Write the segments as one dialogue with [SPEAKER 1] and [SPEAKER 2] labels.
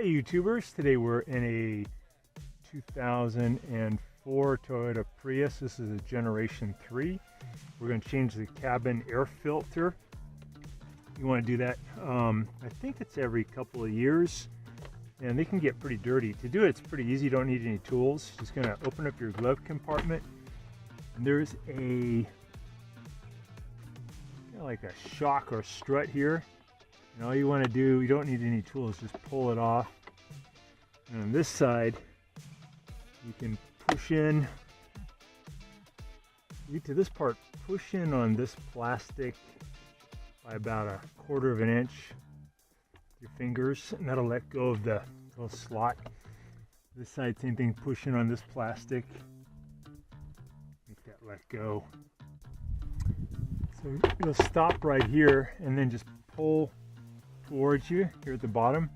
[SPEAKER 1] Hey YouTubers, today we're in a 2004 Toyota Prius. This is a Generation 3. We're going to change the cabin air filter. You want to do that, I think it's every couple of years, and they can get pretty dirty. To do it, it's pretty easy. You don't need any tools. Just going to open up your glove compartment. And there's like a shock or strut here. And all you want to do, you don't need any tools, just pull it off. And on this side, you can push in. You get to this part, push in on this plastic by about 1/4 of an inch. Your fingers, and that'll let go of the little slot. This side, same thing, push in on this plastic. Make that let go. So you'll stop right here and then just pull towards you here at the bottom.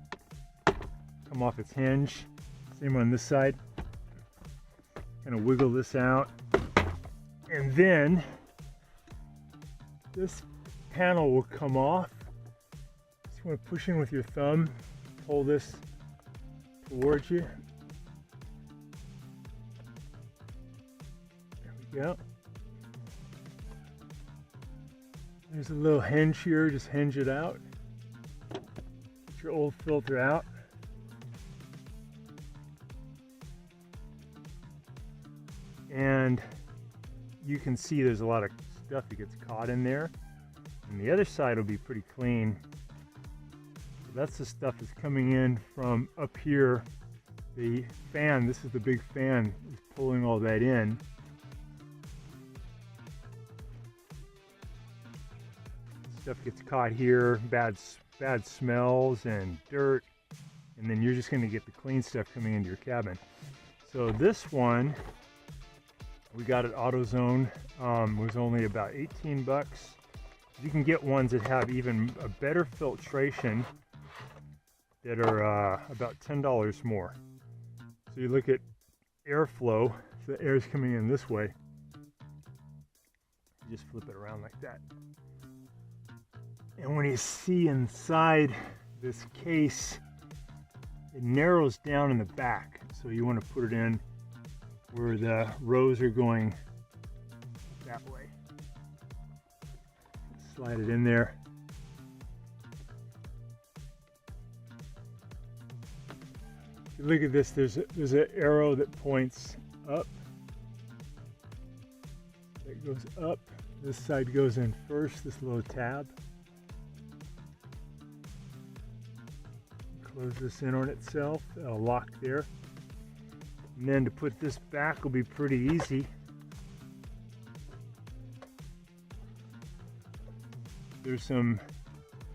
[SPEAKER 1] Come off its hinge. Same on this side. Kind of wiggle this out. And then this panel will come off. Just want to push in with your thumb. Pull this towards you. There we go. There's a little hinge here. Just hinge it out. Get your old filter out. And you can see there's a lot of stuff that gets caught in there. And the other side will be pretty clean. So that's the stuff that's coming in from up here. The fan, this is the big fan, is pulling all that in. Stuff gets caught here, bad smells and dirt, and then you're just going to get the clean stuff coming into your cabin. So this one, we got at AutoZone, was only about 18 bucks. You can get ones that have even a better filtration that are about $10 more. So you look at airflow, so the air is coming in this way. You just flip it around like that. And when you see inside this case, it narrows down in the back. So you want to put it in where the rows are going that way. Slide it in there. If you look at this, there's an arrow that points up. That goes up. This side goes in first, this little tab. Close this in on itself, it'll lock there. And then to put this back will be pretty easy. There's some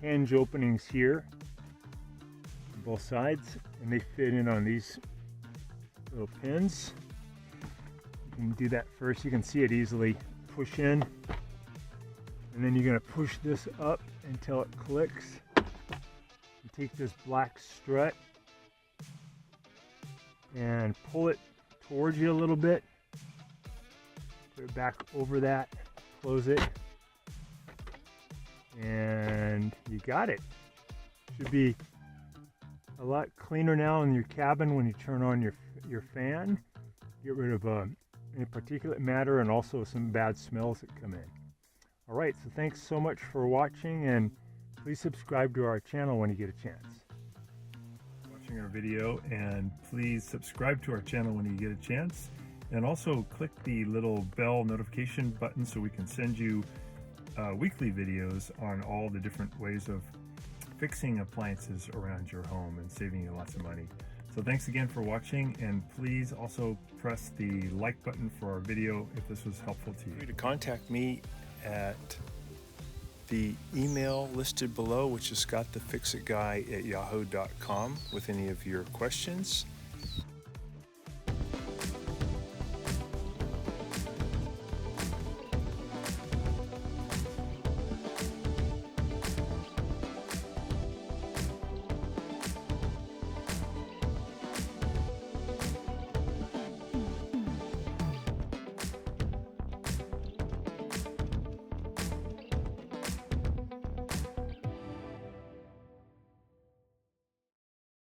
[SPEAKER 1] hinge openings here on both sides, and they fit in on these little pins. You can do that first. You can see it easily push in, and then you're going to push this up until it clicks. You take this black strut and pull it towards you a little bit. Put it back over that, close it, and you got it. Should be a lot cleaner now in your cabin when you turn on your fan. Get rid of any particulate matter and also some bad smells that come in. All right, so thanks so much for watching, and please subscribe to our channel when you get a chance. Watching our video, and please subscribe to our channel when you get a chance, and also click the little bell notification button so we can send you weekly videos on all the different ways of fixing appliances around your home and saving you lots of money. So thanks again for watching, and please also press the like button for our video if this was helpful to you. To contact me at the email listed below, which is scottthefixitguy@yahoo.com, with any of your questions.